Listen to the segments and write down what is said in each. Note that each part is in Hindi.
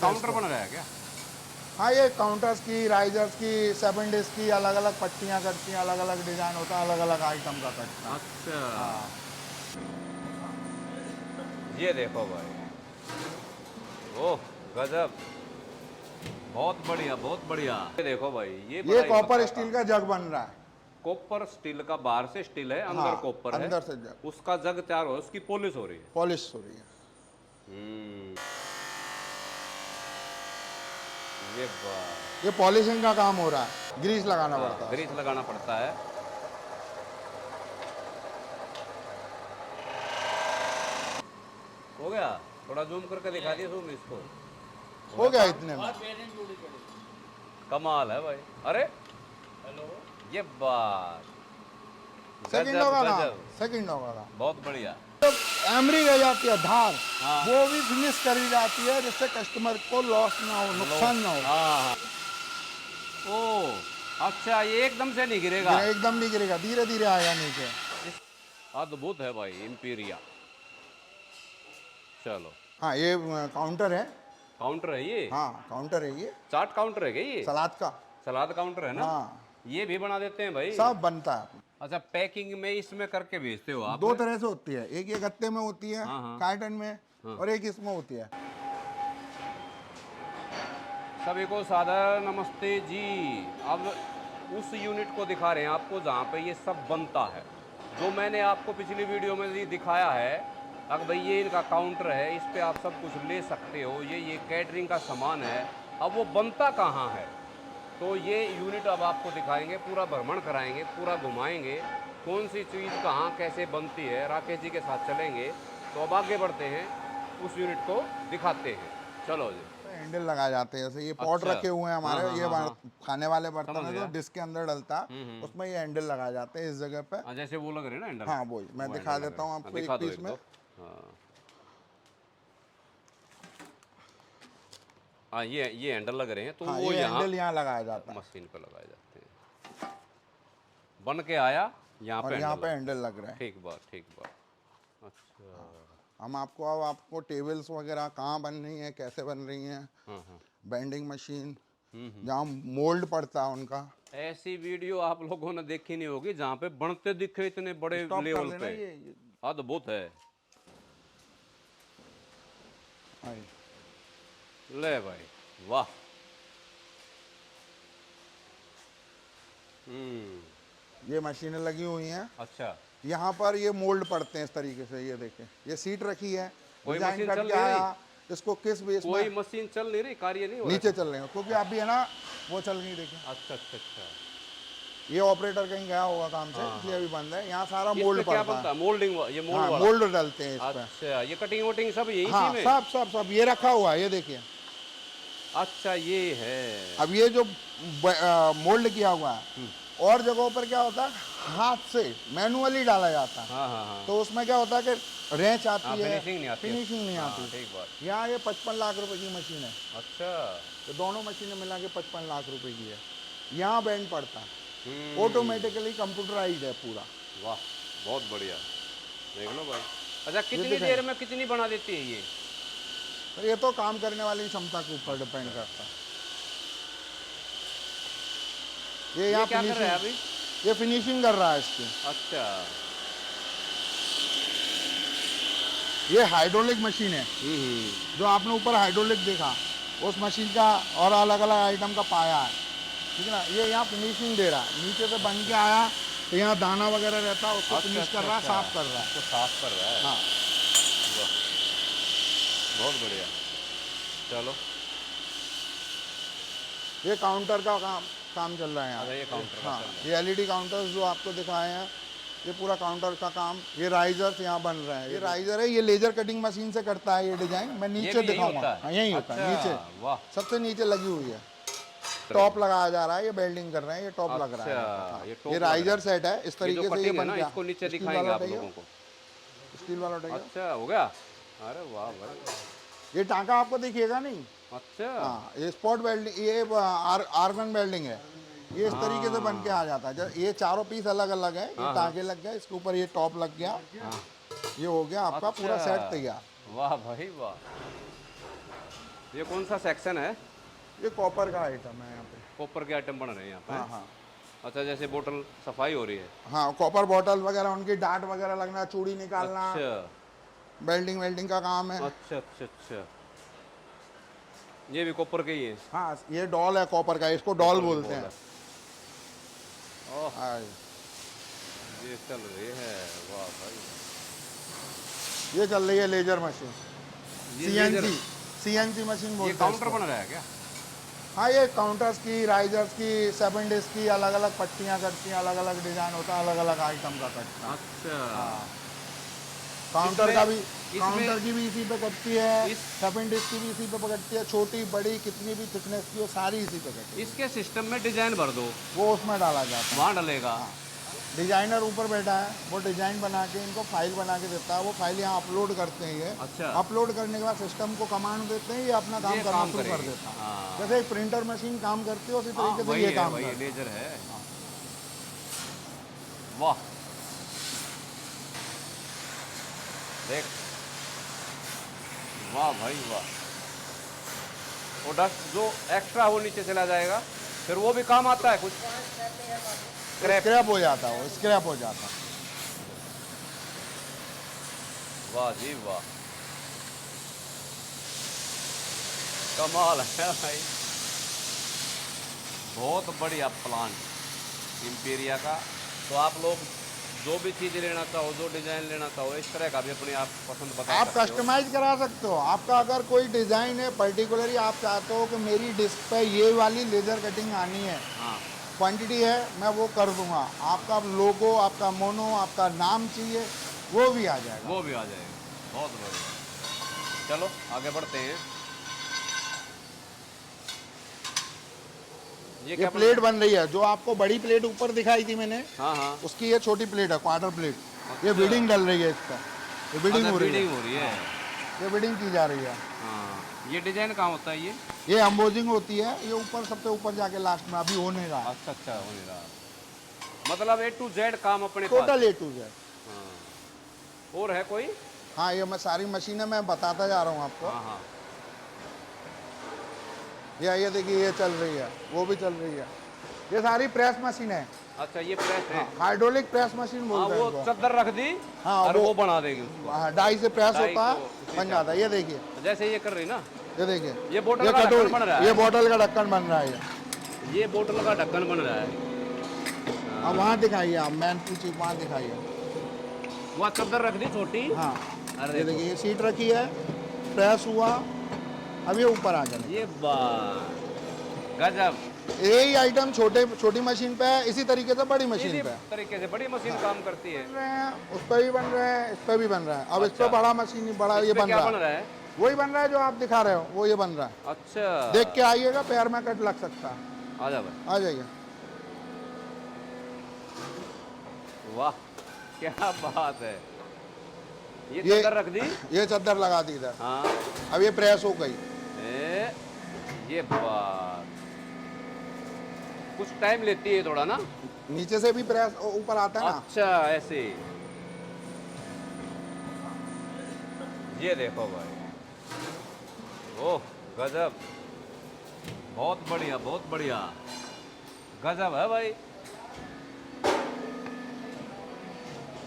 काउंटर बन रहा है क्या? हाँ, ये काउंटर्स की, राइजर्स की, 7 डिस्क की अलग अलग पट्टियाँ कटती हैं, अलग अलग डिजाइन होता है, अलग अलग आइटम का कटता है। अच्छा, हाँ, ये देखो भाई, ओह गजब, बहुत बढ़िया बहुत बढ़िया। ये देखो भाई, ये ये बड़ा ही कॉपर पक्का स्टील काम। का जग बन रहा है। कॉपर स्टील का, बाहर से स्टील है, अंदर हाँ, कॉपर है। अंदर से जग उसका जग तैयार हो, उसकी पॉलिश हो रही है। पॉलिश हो रही है। हम्म, ये बात। ये पॉलिशिंग का काम हो रहा है, ग्रीस लगाना पड़ता हाँ, है ग्रीस उसको। लगाना पड़ता है। हो गया, थोड़ा जूम करके दिखा दिया जूम इसको। हो हो गया गया काम? इतने में। कमाल है भाई। अरे ये बात, सेकंडों गजब का काम, गजब, सेकंडों का काम। बहुत बढ़िया। तो एमरी रह जाती है धार, हाँ। वो भी फिनिश करी जाती है जिससे कस्टमर को लॉस ना हो, नुकसान ना हो। हाँ हाँ। ओ अच्छा, ये एकदम से नहीं गिरेगा। एकदम नहीं गिरेगा, धीरे धीरे आएगा नीचे। अद्भुत है भाई, इंपीरिया। चलो, हाँ, ये काउंटर है। काउंटर है ये? हाँ, काउंटर है ये, चाट काउंटर है क्या ये? सलाद का। सलाद काउंटर है ना? हाँ, ये भी बना देते हैं भाई? सब बनता है। अच्छा, पैकिंग में इसमें करके भेजते हो आप? दो तरह से होती है, एक ये गत्ते में होती है, हाँ हाँ कार्टन में, हाँ। और एक इसमें होती है। सभी को सादर नमस्ते जी। अब उस यूनिट को दिखा रहे हैं आपको जहाँ पे ये सब बनता है, जो मैंने आपको पिछली वीडियो में भी दिखाया है। अब भाई ये इनका काउंटर है, इस पे आप सब कुछ ले सकते हो, ये कैटरिंग का सामान है। अब वो बनता कहाँ है, तो ये यूनिट अब आपको दिखाएंगे, पूरा भ्रमण कराएंगे, पूरा घुमाएंगे, कौन सी चीज़ कहाँ कैसे बनती है। राकेश जी के साथ चलेंगे। तो अब आगे बढ़ते हैं, उस यूनिट को दिखाते हैं। चलो जी। हैंडल लगाए जाते हैं, जैसे ये पॉट अच्छा, रखे हुए हैं हमारे, हाँ हाँ ये हाँ हाँ, खाने वाले बर्तन समझ है गया। जो डिस्क के अंदर डलता है, उसमें ये हैंडल लगाए जाते हैं इस जगह पे। हाँ, जैसे वो लग रहे हैं ना हैंडल। हाँ, वही मैं वो दिखा हैंडल लग देता रहे हूँ हैं, हाँ, आपको दिखा एक दो पीस एक में। दो। हाँ हाँ, ये हैंडल लग रहे हैं, तो हाँ, वो ये यहाँ हैंडल यहाँ लगाया जाता है, मशीन पे लगाए जाते हैं। बन के आया, यहाँ पे और यहाँ हैंडल पे लगा। हैंडल लग रहा है। ठीक बात, ठीक बात। अच्छा। हम आपको अब आपको टेबल्स वगैरह कहाँ बन रही हैं, कैसे बन रही हैं, हाँ हाँ। बेंडिंग मशीन, जहाँ मोल्ड पड़ता है उनका। ऐसी वीडियो आप लोगों ने देखी नहीं होगी जहाँ पे बनते दिखे इतने बड़े स्टॉप कर लेवल देना पे। ये। अद्भुत है। हाँ, ले भाई, वाह। ये मशीनें लगी हुई हैं। अच्छा, यहाँ पर ये मोल्ड पड़ते हैं इस तरीके से, ये देखें, ये सीट रखी है, कोई डिजाइन मशीन कट चल के नहीं रही? आया, इसको किस बेस कोई में मशीन चल नहीं रही, कार्य नहीं हो नीचे रहा? चल रहे हैं, क्योंकि अभी है ना वो चल नहीं, देखें अच्छा अच्छा अच्छा। ये ऑपरेटर कहीं गया होगा काम से, हाँ, इसलिए अभी बंद है। यहाँ सारा इस पे मोल्ड क्या पड़ता बनता है। है? मोल्डिंग, ये मोल्ड हाँ, वाला? मोल्ड डालते हैं इस पे। अच्छा, ये कटिंग वटिंग सब यही हाँ, इसी में? सब सब सब ये रखा हुआ है, ये देखिए। अच्छा, ये है। अब ये जो मोल्ड किया हुआ है, और जगहों पर क्या होता है, हाथ से मैनुअली डाला जाता है, हाँ हाँ हाँ तो उसमें क्या होता है कि रेंच हाँ, आती है, फिनिशिंग नहीं आती। फिनिशिंग नहीं हाँ, आती। ठीक बात। यहाँ ये 55 लाख रुपए की मशीन है, अच्छा। तो दोनों मशीनें मिला के 55 लाख रुपए की है। यहाँ बैंड पड़ता है, हम्म, ऑटोमेटिकली कंप्यूटराइज है पूरा। वाह, बहुत बढ़िया। देख लो भाई। अच्छा, कितनी दिखाएं। देर में कितनी बना देती है ये? पर ये तो काम करने वाली क्षमता के ऊपर डिपेंड करता है। ये यहाँ क्या कर रहा है फिनिशिंग, अभी? ये फिनिशिंग कर रहा है इसकी। अच्छा। ये हाइड्रोलिक मशीन है, जो आपने ऊपर हाइड्रोलिक देखा, उस मशीन का और अलग अलग आइटम का पाया है, ठीक है ना। ये यहाँ फिनिशिंग दे रहा है, नीचे से बन के आया तो यहाँ दाना वगैरह रहता है, उसको फिनिश कर रहा है, साफ कर रहा है। उसको साफ कर रहा है। हाँ, वाह, बहुत बढ़िया। चलो, ये काउंटर का काम चल रहा है अच्छा, यहाँ। ये काउंटर का हाँ, चल रहा है। ये एलईडी काउंटर्स जो आपको दिखाए हैं, ये पूरा काउंटर का काम। ये राइजर्स यहाँ बन रहे हैं, ये राइजर है, ये लेजर कटिंग मशीन से करता है ये डिजाइन। मैं ये नीचे भी यही दिखाऊंगा। होता है? हाँ, यही होता है अच्छा, नीचे, वाह। सबसे नीचे लगी हुई है। टॉप लगाया जा रहा है, ये बेल्डिंग कर रहे हैं, ये टॉप लग रहा है। अच्छा, हाँ, ये टॉप ये लग रहा है। राइजर सेट है, इस ये तरीके जो से ये कटिंग है बन ना, गया। इसको नीचे स्टील दिखाएंगे वाला आप उठाइए, लोगों को। स्टील वाला उठाइए। अच्छा, हो गया। अरे वाह भाई। ये टांका आपको दिखेगा नहीं। अच्छा। हाँ, ये स्पॉट वेल्डिंग, ये आर्गन वेल्डिंग है, ये इस तरीके से बन के आ जाता है। ये चारों पीस अलग अलग है, ये टांके लग गए, इसके ऊपर ये टॉप लग गया, ये हो गया आपका पूरा सेट तैयार। वाह भाई वाह। ये कौन सा सेक्शन है? ये कॉपर का आइटम है यहाँ पे। कॉपर के आइटम बन रहे हैं यहाँ पे? हाँ हाँ अच्छा, जैसे बोतल सफाई हो रही है। हाँ, कॉपर बॉटल वगैरह, उनकी डाट वगैरह लगना, चूड़ी निकालना, अच्छा वेल्डिंग वेल्डिंग का काम है। अच्छा अच्छा अच्छा, ये भी कॉपर के ही है? हाँ, ये डॉल है कॉपर का, इसको डॉल बोलते हैं। ओह, हाँ, ये चल रही है, वाह भाई। ये चल रही है लेजर मशीन, ये सीएनसी, लेजर- सीएनसी मशीन ये बोलते हैं काउंटर इसको। बन रहा है क्या? हाँ, ये काउंटर्स की, राइजर्स की, 7 डिस्क की अलग अलग पट्टियाँ कटती हैं, अलग अलग डिजाइन होता है, अलग अलग आइटम का कटता है। अच्छा, हाँ, काउंटर का भी, इसमें- काउंटर की भी इसी पे कटती है, इस- 7 डिस्क की भी इसी पे कटती है, छोटी बड़ी कितनी भी थिकनेस की हो सारी इसी पे कटती है। इसके सिस्टम में डिजाइन भर दो, वो उसमें डाला जाता है। वहाँ डलेगा। डिजाइनर ऊपर बैठा है, वो डिजाइन बना के इनको फाइल बना के देता है, वो फाइल यहाँ अपलोड करते हैं। ये अच्छा। अपलोड करने के बाद सिस्टम को कमांड देते हैं, ये अपना काम ये करना काम शुरू कर करेगी। देता है। हाँ। जैसे एक प्रिंटर मशीन काम करती है उसी हाँ, तरीके से वही ये है, काम वही करता है। लेजर है। वाह, देख, वाह भाई वाह। और डस्ट जो एक्स्ट्रा वो नीचे चला जाएगा, फिर वो भी काम आता है कुछ? स्क्रैप हो जाता है, वो स्क्रैप हो जाता है। वाह जी वाह, कमाल है भाई। बहुत बढ़िया प्लांट इंपीरिया का। तो आप लोग जो भी चीज़ लेना चाहो, जो डिज़ाइन लेना चाहो, इस तरह का भी अपने आप पसंद बता आप सकते हो। कस्टमाइज करा सकते हो। आपका अगर कोई डिज़ाइन है पर्टिकुलरली, आप चाहते हो कि मेरी डिस्क पे ये वाली लेज़र कटिंग आनी है, हाँ, क्वांटिटी है, मैं वो कर दूंगा। आपका लोगो, आपका मोनो, आपका नाम चाहिए, वो भी आ जाएगा। वो भी आ जाएगा। बहुत बढ़िया। चलो आगे बढ़ते हैं। ये क्या प्लेट बन रही है, जो आपको बड़ी प्लेट ऊपर दिखाई थी मैंने, हाँ हाँ, उसकी ये छोटी प्लेट है, क्वार्टर प्लेट। ये अच्छा। बिडिंग डल रही है इसका, ये बिडिंग अच्छा, हो रही है, बीडिंग हो रही है। ये बिडिंग की जा रही है। हाँ, ये डिजाइन कहाँ होता है ये? ये एम्बोजिंग होती है, ये ऊपर सबसे ऊपर जाके लास्ट में अभी होने रहा है। अच्छा अच्छा, हो नहीं रहा। मतलब A to Z काम अपने पास। Total A to Z। हाँ। और है कोई? हाँ, ये मैं सारी मशीनें मैं बताता जा रहा हूँ आपको। हाँ हाँ, ये देखिए, ये चल रही है, वो भी चल रही है। ये सारी प्रेस मशीन है, अच्छा, ये प्रेस है। हाइड्रोलिक प्रेस मशीन हाँ, बोलते हैं वो इनको। चादर रख दी हाँ, और वो- वो बना देगी उसको। हाँ, डाई से प्रेस डाई होता को है, बन जाता है। ये देखिए, जैसे ये कर रही ना, ये देखिए, ये बोतल का कटोरी, ढक्कन बन रहा है। ये बोतल का ढक्कन बन रहा है। ये बोतल का ढक्कन बन रहा है। अब वहाँ दिखाइए, आप मैन पूछिए, वहाँ दिखाइए। वहाँ चादर रख दी छोटी। हाँ, अरे ये देखिए, ये सीट रखी है, प्रेस हुआ, अब ये ऊपर आ गया। ये बात गजब। यही आइटम छोटी मशीन पे है, इसी तरीके से बड़ी मशीन इसी पे है। तरीके से बड़ी मशीन काम करती है। बन रहे हैं, उस पर भी बन रहे हैं, इस पर भी बन रहा है। अब इस अच्छा। पर बड़ा मशीन, बड़ा ये इस पे बन क्या रहा बन है, रहा है? वही बन रहा है जो आप दिखा रहे हो, वो ये बन रहा है। अच्छा, देख के आइएगा, पैर में कट लग सकता है। आ जा भाई। आ जाइए। वाह, क्या बात है। ये ये- चादर रख दी। ये चादर लगा दी इधर, हाँ, अब ये प्रेस हो गई। ये बात कुछ टाइम लेती है थोड़ा ना। नीचे से भी प्रेस ऊपर आता है ना। अच्छा, ऐसे। ये देखो भाई, ओह गजब, बहुत बढ़िया, बहुत बढ़िया, गजब है भाई,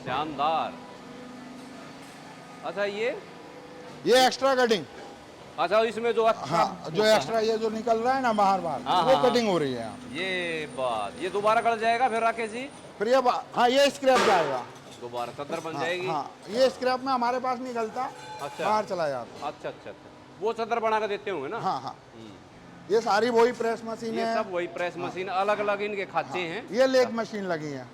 शानदार। अच्छा, ये एक्स्ट्रा कटिंग, अच्छा, इसमें जो अच्छा हाँ, जो एक्स्ट्रा ये जो निकल रहा है ना बाहर हाँ, वो हाँ, कटिंग हो रही है यहाँ। ये बात, ये दोबारा गल जाएगा फिर राकेश जी? फिर ये हाँ, ये स्क्रैप जाएगा। दोबारा चादर बन हाँ, जाएगी। हाँ, ये स्क्रैप में हमारे पास निकलता, अच्छा, बाहर चला जाता। अच्छा अच्छा अच्छा, वो चादर बना कर देते होंगे ना? हाँ हाँ, हम्म। ये सारी वही प्रेस मशीन ये है। सब वही प्रेस मशीन, अलग अलग इनके खांचे हैं। ये लेग मशीन लगी है,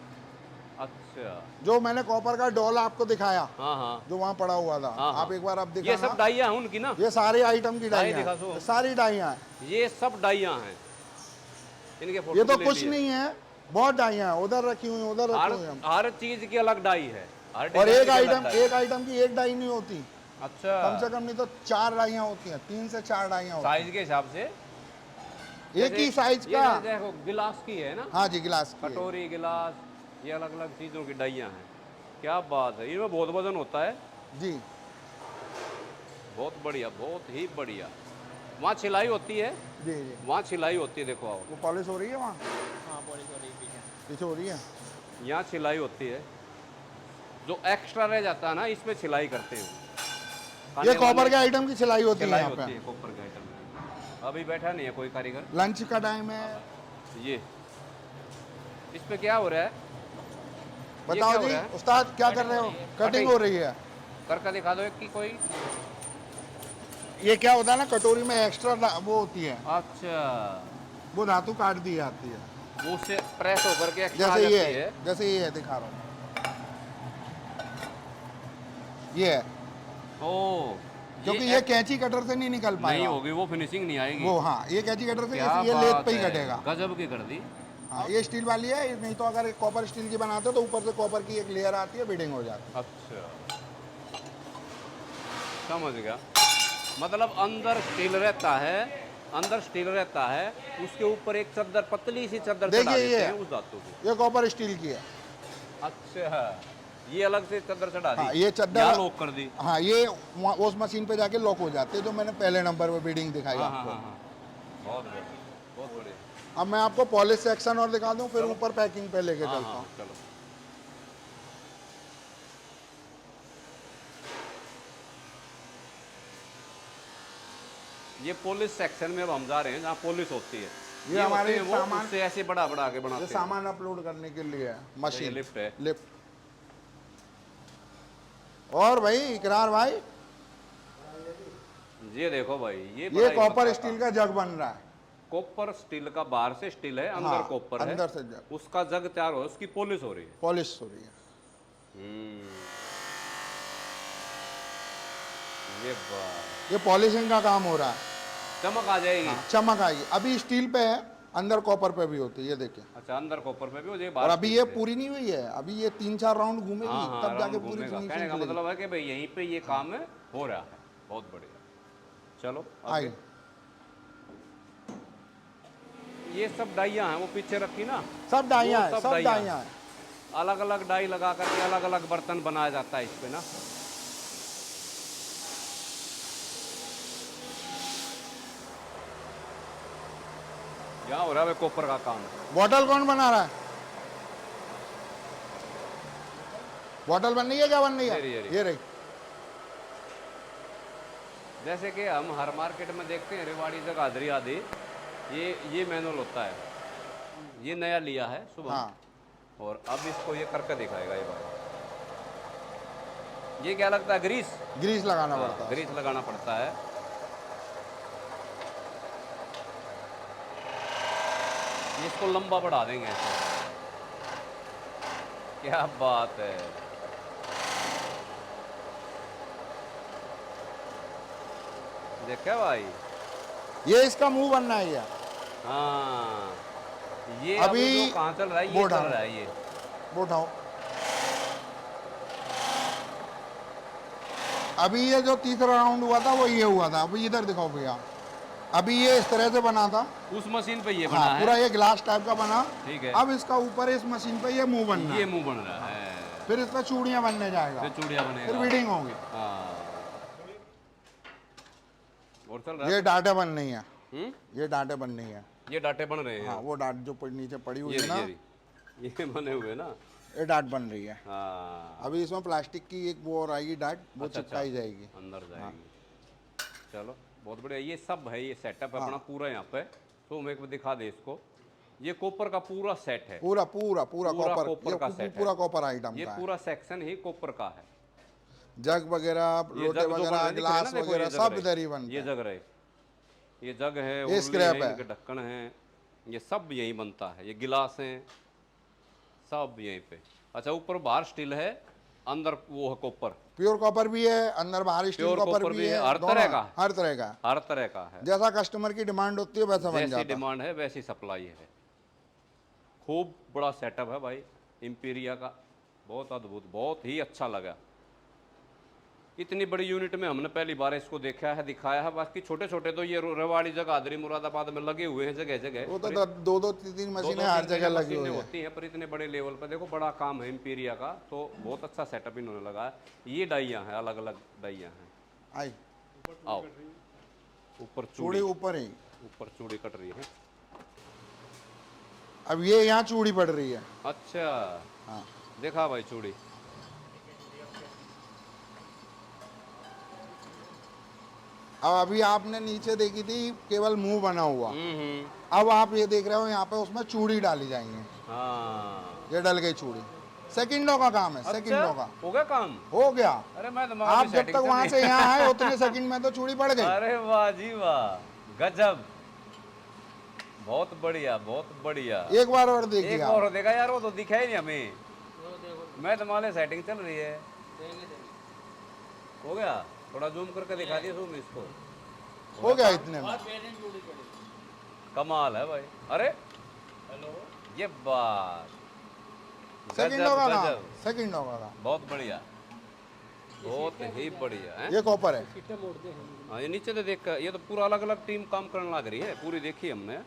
अच्छा, जो मैंने कॉपर का डॉल आपको दिखाया, हाँ हाँ, जो वहाँ पड़ा हुआ था। हाँ, आप एक बार आप ये सब दिखाना। डाइयाँ हैं उनकी ना? ये सारे आइटम की डाई डाइयाँ दिखा हैं, सो। सारी डाइयाँ हैं। ये सब डाइयाँ हैं इनके फोटो ये तो ले कुछ लिए। नहीं है, बहुत डाइयाँ हैं, उधर रखी हुई, उधर हर रखी हुई हैं। हर चीज की अलग डाई है, हर और डिजाइन एक की अलग आइटम, डाई। एक आइटम की एक डाई नहीं होती, अच्छा, कम से कम नहीं तो 4 डाइयाँ होती हैं, 3 से 4 डाइयाँ होती साइज के हिसाब से हैं, एक ही जैसे साइज ये का। देखो, गिलास की है ना? हाँ जी, गिलास की है। कटोरी, गिलास, ये अलग अलग चीज़ों की डाइयाँ हैं। क्या बात है, इनमें बहुत वजन होता है। जी। बहुत बढ़िया, बहुत ही बढ़िया। वहाँ छिलाई होती है, जी जी। वहाँ छिलाई होती है, देखो आओ। वो पॉलिश हो रही है वहाँ, हाँ पॉलिश हो रही है पीछे। पीछे हो रही है। यहाँ छिलाई होती है, जो एक्स्ट्रा रह जाता है ना इसमें छिलाई करते हैं। खाने ये कॉपर वाले के आइटम की सिलाई होती है छिलाई यहाँ होती है पे। कॉपर के आइटम में। अभी बैठा नहीं है कोई कारीगर। लंच का टाइम है। ये इस पे क्या हो रहा है? बताओ क्या हो जी रहा है? उस्ताद क्या कर रहे हो? कटिंग हो रही है। करके दिखा दो एक की कोई। ये क्या होता है ना, कटोरी में एक्स्ट्रा वो होती है, अच्छा, वो धातु काट दी जाती है। वो उससे प्रेस होकर के एक्स्ट्रा आ जैसे जाती ये है। जैसे ये है, दिखा रहा हूँ, ये है। ओ, क्योंकि ये कैंची कटर से नहीं निकल नहीं पाएगा। होगी, वो फिनिशिंग नहीं आएगी। वो हाँ, ये कैंची कटर से क्या ये लेथ बात पे ही है, कटेगा। गजब की कर दी। हाँ, ये स्टील वाली है, नहीं तो अगर कॉपर स्टील की बनाते हो तो ऊपर से कॉपर की एक लेयर आती है, बीडिंग हो जाती है। अच्छा, समझ गया। मतलब अंदर स्टील रहता है, अंदर स्टील रहता है, उसके ऊपर एक चद्दर, पतली सी चद्दर चढ़ा देखिए देते ये हैं उस धातु की। ये कॉपर स्टील की है। अच्छा, ये अलग से चद्दर चढ़ा दी। हाँ, ये चद्दर यहाँ लॉक कर दी। हाँ, ये उस मशीन पे जाके लॉक हो जाते हैं, जो मैंने पहले नंबर पे बीडिंग दिखाई हाँ हाँ आपको। हाँ हाँ, बहुत बढ़िया, बहुत बढ़िया। अब मैं आपको पॉलिश सेक्शन और दिखा दूं, फिर ऊपर पैकिंग पे लेके हाँ चलता हाँ, हूँ। चलो। ये पॉलिश सेक्शन में अब हम जा रहे हैं, जहाँ पॉलिश होती है। ये हमारे होते हैं वो, सामान- उससे ऐसे बड़ा बड़ा के ये बनाते हैं। सामान अपलोड करने के लिए है ये मशीन, लिफ्ट है। लिफ्ट। और भाई इकरार भाई, ये देखो भाई, ये बड़ा ही कॉपर पक्का स्टील का जग बन रहा है। कॉपर स्टील का, बाहर से स्टील है, अंदर हाँ, कॉपर है, अंदर से जग, उसका जग तैयार हो, उसकी पॉलिश हो रही है। पॉलिश हो रही है। ये बात, ये पॉलिशिंग का काम हो रहा है। चमक आ जाएगी। हाँ, चमक आएगी। अभी स्टील पे है, अंदर कॉपर पे भी होती है, ये देखिए। अच्छा, अंदर कॉपर पे भी हो जाए, और बाहर अभी स्टील ये पे। पूरी नहीं हुई है, अभी ये 3-4 राउंड घूमेगी, हाँ हाँ, तब जाके राउंड पूरी घूमेगा। कहने फिनिशिंग का मिलेगी। मतलब है कि भाई यहीं पे ये काम है, हो रहा है। बहुत बढ़िया। चलो आई, आगे। ये सब डाइयाँ हैं, वो पीछे रखी ना, सब डाइयाँ वो हैं, सब सब डाइयाँ डाइयाँ हैं। अलग अलग डाई लगा करके अलग अलग बर्तन बनाया जाता है इस पे ना। यहाँ हो रहा है कॉपर का काम। बॉटल कौन बना रहा है? बॉटल बन रही है, क्या बन रही ये रही, है? ये रही। जैसे कि हम हर मार्केट में देखते हैं, रेवाड़ी जगाधरी आदि, ये मैनुअल होता है। ये नया लिया है सुबह। हाँ, और अब इसको ये करके दिखाएगा ये बात। ये क्या लगता है? ग्रीस। ग्रीस लगाना पड़ता है। ग्रीस लगाना पड़ता है। इसको लंबा बढ़ा देंगे ऐसे। क्या बात है। देखा भाई, ये इसका मुंह बनना है। ये हाँ, ये अभी जो कहाँ चल रहा है, ये वो चल डाल- रहा है ये। वो उठाओ। अभी ये जो तीसरा राउंड हुआ था वो ये हुआ था। अभी इधर दिखाओ भैया, अभी ये इस तरह से बना था। उस मशीन पे ये बना हाँ, पूरा है। ये ग्लास टाइप का बना। ठीक है। अब इसका ऊपर इस मशीन पे ये मुंह बनना ये है। मुंह बन रहा है, फिर इसका चूड़ियां बनने जाएगा, फिर चूड़िया फिर बनेगा। बीडिंग होगी। हाँ, और चल रहा है। ये डांटे बन रही है, हम्म, ये डांटे बन रही है। ये डाटे बन रहे हैं। हाँ, वो डांट जो नीचे पड़ी हुई ये है ना, ये बने हुए ना। ये डांट बन रही है। हाँ, अभी इसमें प्लास्टिक की एक वो और आएगी डांट, वो अच्छा, चिपकाई जाएगी। अंदर जाएगी। चलो बहुत बढ़िया। ये सब है, ये सेटअप है अपना पूरा यहाँ पे। तो मैं एक बार दिखा दे इसको। ये कॉपर का पूरा सेट है। पूरा पूरा पूरा पूरा कॉपर, कॉपर का सेट है। पूरा कॉपर आइटम ये का है। पूरा सेक्शन ही कॉपर का है। जग वगैरह, ये लोटे जग जो बन वगैरह, रहे दिख रहे हैं ग्लास ना, देखो ये वगैरह जग सब रहे। इधर ही बनते ये हैं। जग रहे, ये जग है, ये उर्ली स्क्रैप है। इनके ढक्कन है, ये सब यही बनता है। ये गिलास हैं, सब यहीं पे। अच्छा, ऊपर बाहर स्टील है, अंदर वो है कॉपर। प्योर कॉपर भी है, अंदर बाहर स्टील प्योर कॉपर कॉपर भी है, हर दोनों तरह है, का। हर तरह का। हर तरह का है। जैसा कस्टमर की डिमांड होती है वैसा बन जैसी जाता है। डिमांड है वैसी सप्लाई है। खूब बड़ा सेटअप है भाई इंपीरिया का। बहुत अद्भुत, बहुत ही अच्छा लगा। इतनी बड़ी यूनिट में हमने पहली बार इसको देखा है, दिखाया है। बाकी छोटे छोटे तो ये रेवाड़ी, जगाधरी, मुरादाबाद में लगे हुए हैं जगह जगह। वो तो 2-2-3 मशीनें हर जगह लगी हुई है। होती हैं, पर इतने बड़े लेवल पर देखो, बड़ा काम है इंपीरिया का। तो बहुत अच्छा सेटअप इन्होंने लगाया। ये डाइयाँ हैं, अलग अलग डाइयाँ हैं। आई, आओ, ऊपर चूड़ी चूड़ी, ऊपर ही। ऊपर चूड़ी कट रही है। अब ये यहाँ चूड़ी पड़ रही है। अच्छा, हाँ, देखा भाई चूड़ी। अब अभी आपने नीचे देखी थी केवल मुंह बना हुआ, हम्म। अब आप ये देख रहे हो यहाँ पे उसमें चूड़ी डाली जाएंगे। हाँ, ये डल गई चूड़ी। सेकंडों का काम है, अच्छा, सेकंडों का। हो गया काम। हो गया। अरे मैं तो आप अभी जब सेटिंग तक चल वहां रही से है। यहाँ आए उतने सेकंड में तो चूड़ी पड़ गई। अरे वाह जी वाह, गजब, बहुत बढ़िया, बहुत बढ़िया। एक बार और देखिए एक आप। और देखा यार, वो तो दिखा ही नहीं हमें। मैं तो माले सेटिंग चल रही है। हो गया, थोड़ा जूम करके दिखा दिया जूम इसको। हो गया इतने में। कमाल है भाई। अरे ये बात, सेकंडों गजब का काम, गजब, सेकंडों का काम। बहुत बढ़िया, बहुत ही बढ़िया है। ये कॉपर है। हाँ, ये नीचे से देख कर, ये तो पूरा अलग अलग टीम काम करने लग रही है, पूरी देखी हमने।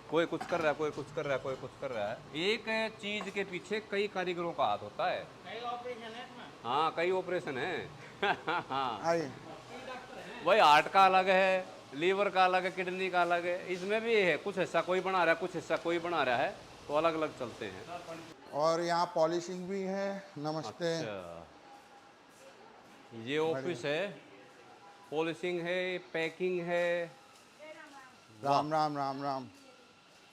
कोई कुछ कर रहा है, कोई कुछ कर रहा है, कोई कुछ कर रहा है। एक चीज के पीछे कई कारीगरों का हाथ होता है। कई ऑपरेशन है इसमें। हाँ, कई ऑपरेशन है। हाँ, आइए। वही हार्ट का अलग है, लीवर का अलग है, किडनी का अलग है। इसमें भी है, कुछ हिस्सा कोई बना रहा है, कुछ हिस्सा कोई बना रहा है, तो अलग अलग चलते हैं। और यहाँ पॉलिशिंग भी है। नमस्ते। अच्छा, ये ऑफिस है, पॉलिशिंग है, पैकिंग है। राम राम राम राम।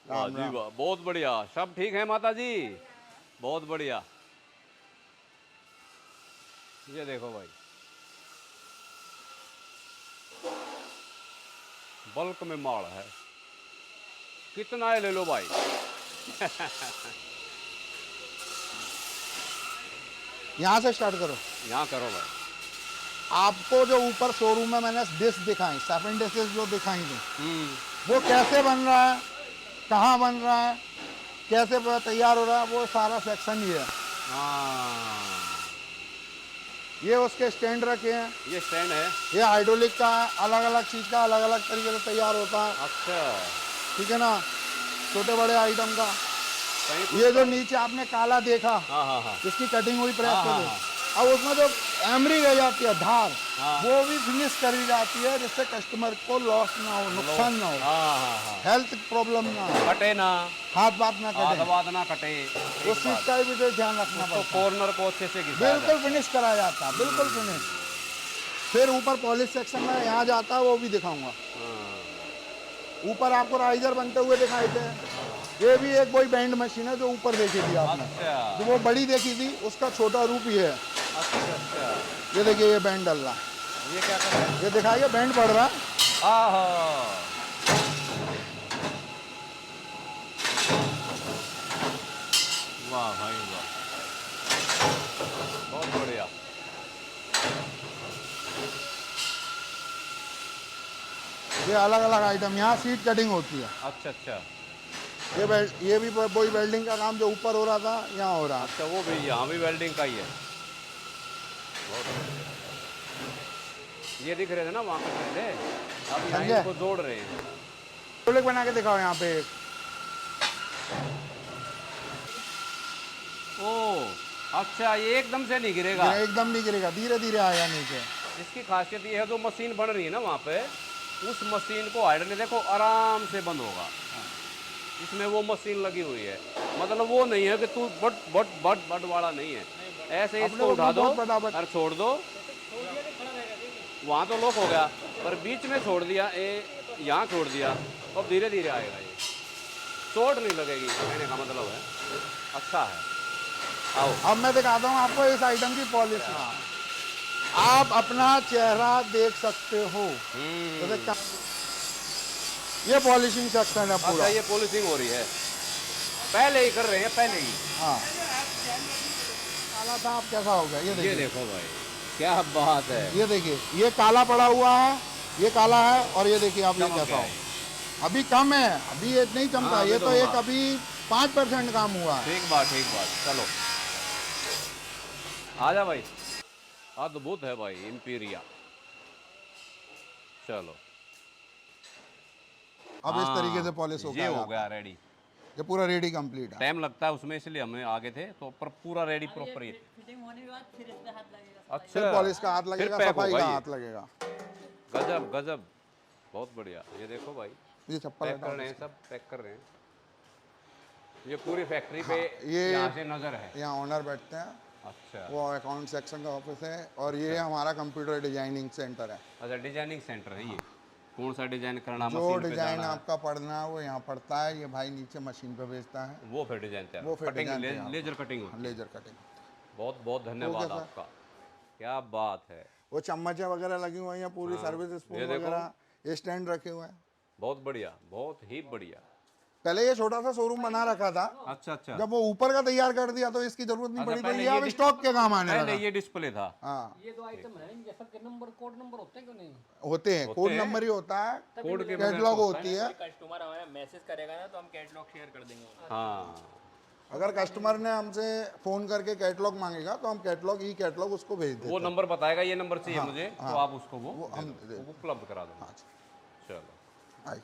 वाह राम जी राम। वाह, बहुत बढ़िया। सब ठीक है माता जी, बहुत बढ़िया। ये देखो भाई, बल्क में माल है, कितना है ले लो भाई। यहाँ से स्टार्ट करो। यहाँ करो भाई। आपको जो ऊपर शोरूम में मैंने डिश दिखाई, 7 डिशेज जो दिखाई थी, हम्म। वो कैसे बन रहा है, कहाँ बन रहा है, कैसे तैयार हो रहा है, वो सारा सेक्शन ही है। हाँ, ये उसके स्टैंड रखे हैं। ये स्टैंड है। ये हाइड्रोलिक का है, अलग अलग चीज़ का अलग अलग तरीके से तैयार होता है। अच्छा, ठीक है ना, छोटे बड़े आइटम का। कहीं कुछ ये जो नीचे आपने काला देखा, हाँ हाँ हाँ जिसकी कटिंग हुई प्रेस हाँ, से, हाँ, अब उसमें जो एमरी रह जाती है, धार, हाँ। वो भी फिनिश करी जाती है, जिससे कस्टमर को लॉस ना हो, नुकसान ना हो, हाँ हाँ हाँ, हेल्थ प्रॉब्लम ना हो, कटे ना, हाथ बात ना हाथ कटे, वाद ना कटे। उस चीज़ का भी तो ध्यान रखना तो पड़ता है। कॉर्नर को अच्छे से घिसाया बिल्कुल फिनिश कराया जाता है, बिल्कुल फिनिश। फिर ऊपर पॉलिश सेक्शन में यहाँ जाता है, वो भी दिखाऊंगा। हाँ। ऊपर आपको राइजर बनते हुए दिखाई थे। ये भी एक वही बैंड मशीन है जो ऊपर देखी थी आपने, अच्छा जो वो बड़ी देखी थी, उसका छोटा रूप ही है। अच्छा अच्छा, ये देखिए, ये बैंड डल रहा है, ये क्या कर रहे हैं? ये दिखाइए, बैंड पड़ रहा है। आहा, वाह भाई वाह, बहुत बढ़िया। ये अलग अलग आइटम, यहाँ सीट कटिंग होती है। अच्छा अच्छा ये भी वही वेल्डिंग का काम जो ऊपर हो रहा था, यहाँ हो रहा है। अच्छा, वो भी यहाँ भी वेल्डिंग का ही है। बहुत बढ़िया। ये दिख रहे थे ना वहाँ पे पहले, अब यहाँ समझे? इनको जोड़ रहे हैं। हाइड्रोलिक बना के दिखाओ यहाँ पे। ओ अच्छा, ये एकदम से नहीं गिरेगा। ये एकदम नहीं गिरेगा, धीरे धीरे आएगा नीचे। इसकी खासियत ये है, जो मशीन बन रही है ना वहाँ पे, उस मशीन को हाइड्रोलिक देखो आराम से बंद होगा। इसमें वो मशीन लगी हुई है, मतलब वो नहीं है कि तू बट बट बट बट वाला नहीं है। ऐसे ही इसको उठा दो और छोड़ दो, वहाँ तो लॉक हो गया, पर बीच में छोड़ दिया, यहाँ छोड़ दिया, अब धीरे धीरे आएगा। ये चोट नहीं लगेगी, कहने का मतलब है। अच्छा है। आओ, अब मैं दिखाता हूँ आपको इस आइटम की पॉलिश। आप अपना चेहरा देख सकते हो। जैसे क्या, ये पॉलिशिंग सेक्शन है अच्छा, पूरा। ये पॉलिशिंग हो रही है, पहले ही कर रहे हैं, पहले ही। हाँ, काला था, अब कैसा हो गया, ये ये देखिए। देखो भाई, क्या बात है। ये देखिए, ये काला पड़ा हुआ है, ये काला है, और ये देखिए आप, ये चमक कैसा गया हो। है। अभी कम है, अभी ये नहीं चमका, हाँ, ये अभी तो तो एक होगा। अभी 5% काम हुआ है। ठीक बात, ठीक बात। चलो आजा भाई, अद्भुत है भाई, इंपीरिया। चलो, अब इस तरीके से हाँ, पॉलिश ये हो गया रेडी। ये पूरा रेडी कंप्लीट है। टाइम लगता है उसमें, इसलिए हमें आगे थे, तो पर पूरा रेडी प्रॉपर ही। फिटिंग होने के बाद फिर इस पे हाथ लगेगा। अच्छा, फिर पॉलिश का हाथ फिर लगेगा, पैक सफाई होगा का ये। हाथ लगेगा। गजब गजब, बहुत बढ़िया। ये देखो भाई, ये चप्पल पैक कर हटाओ। रहे हैं, सब पैक कर रहे हैं। ये पूरी फैक्ट्री पे ये यहाँ से नज़र है। यहाँ ओनर बैठते हैं, अच्छा वो अकाउंट सेक्शन का ऑफिस है, और ये हमारा कंप्यूटर डिजाइनिंग सेंटर है। अच्छा, डिजाइनिंग सेंटर है ये। कौन सा डिजाइन करना, जो मशीन पे डिजाइन जाना है, आपका पढ़ना है वो यहाँ पढ़ता है, ये भाई नीचे मशीन पे भेजता है, वो फिर डिजाइन तैयार, वो फिर कटिंग, डिजाइन तैयार लेजर होता कटिंग है। होती है। Laser cutting. बहुत बहुत धन्यवाद ओके सर। आपका, क्या बात है। वो चम्मचें वगैरह लगी हुई हैं, पूरी सर्विस स्पून ये देखो। वगैरह, ये स्टैंड रखे हुए हैं। बहुत बढ़िया, बहुत ही बढ़िया। पहले ये छोटा सा शोरूम बना रखा था, अच्छा अच्छा। जब वो ऊपर का तैयार कर दिया तो इसकी जरूरत नहीं अच्छा, पड़ी, तो पहले ये अब स्टॉक के काम आने पहले लगा। ये डिस्प्ले था। हाँ, ये दो आइटम है, इनके सबके नंबर, कोड नंबर होते हैं कि नहीं? होते हैं, कोड नंबर ही होता है, कोड के बगैर कैटलॉग तो होता होती है। कस्टमर हमारा मैसेज करेगा ना तो हम कैटलॉग शेयर कर देंगे उन्हें। हाँ, अगर कस्टमर ने हमसे फोन करके कैटलॉग मांगेगा तो हम कैटलॉग ई कैटलॉग उसको भेज देते वो हैं। नंबर बताएगा, ये नंबर चाहिए मुझे, तो हाँ। आप उसको वो हम दे दे दो, वो उपलब्ध करा दो। हाँ, चलो, आइए।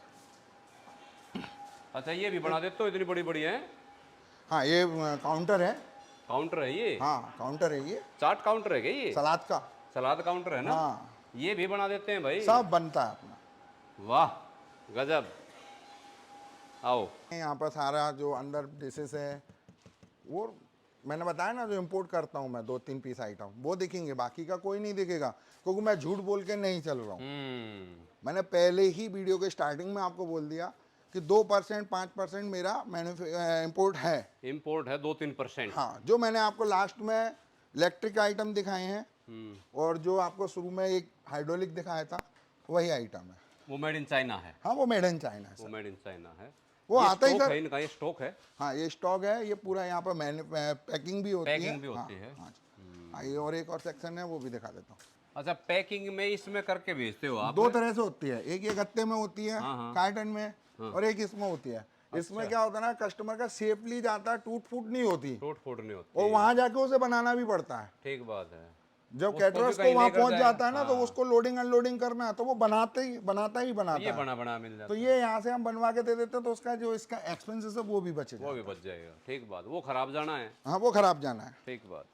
अच्छा, ये भी बना देते हो, इतनी बड़ी बड़ी है। हाँ, ये काउंटर है। काउंटर है ये? हाँ, काउंटर है ये, चाट काउंटर है क्या ये? सलाद का। सलाद काउंटर है ना? हाँ, ये भी बना देते हैं भाई? सब बनता है अपना। वाह, गजब। आओ। यहाँ पर सारा जो अंदर डिशेस है, वो मैंने बताया ना, जो इंपोर्ट करता हूँ मैं 2-3 पीस आइटम, वो दिखेंगे, बाकी का कोई नहीं दिखेगा, क्योंकि मैं झूठ बोल के नहीं चल रहा हूँ। मैंने पहले ही वीडियो के स्टार्टिंग में आपको बोल दिया कि 2% 5% मेरा इंपोर्ट है। इंपोर्ट है 2-3%। हाँ, जो मैंने आपको लास्ट में इलेक्ट्रिक आइटम दिखाए हैं, और जो आपको शुरू में एक हाइड्रोलिक दिखाया था, वही आइटम है। वो मेड इन चाइना है। हाँ, वो मेड इन चाइना है वो सर। मेड इन चाइना है। वो ये आता ही स्टॉक सर। है इनका, ये स्टॉक है। हाँ, ये स्टॉक है, ये पूरा यहाँ पर पैकिंग भी होती है। पैकिंग भी होती है। हाँ, हाँ, ये और एक और सेक्शन है, वो भी दिखा देता हूँ। अच्छा, पैकिंग में इसमें करके भेजते हो आप? 2 तरह से होती है, एक ये गत्ते में होती है, हाँ। कार्टन में, और एक इसमें होती है। इसमें क्या होता है ना, कस्टमर का सेफली जाता है, टूट फूट नहीं होती, टूट फूट नहीं होती। और वहां जाके उसे बनाना भी पड़ता है। ठीक बात है। जब उसको कैटरर्स भी को कहीं वहां लेकर पहुंच जाएगा। जाता है ना, तो उसको लोडिंग अनलोडिंग करना है, तो वो बनाता ही ये बनाता है। बना बना मिल जाता तो ये यहाँ से हम बनवा के दे देते हैं, तो उसका जो इसका एक्सपेंसेस है वो भी बचेगा। वो भी बच जाएगा। ठीक बात, वो खराब जाना है। हाँ, वो खराब जाना है। ठीक बात।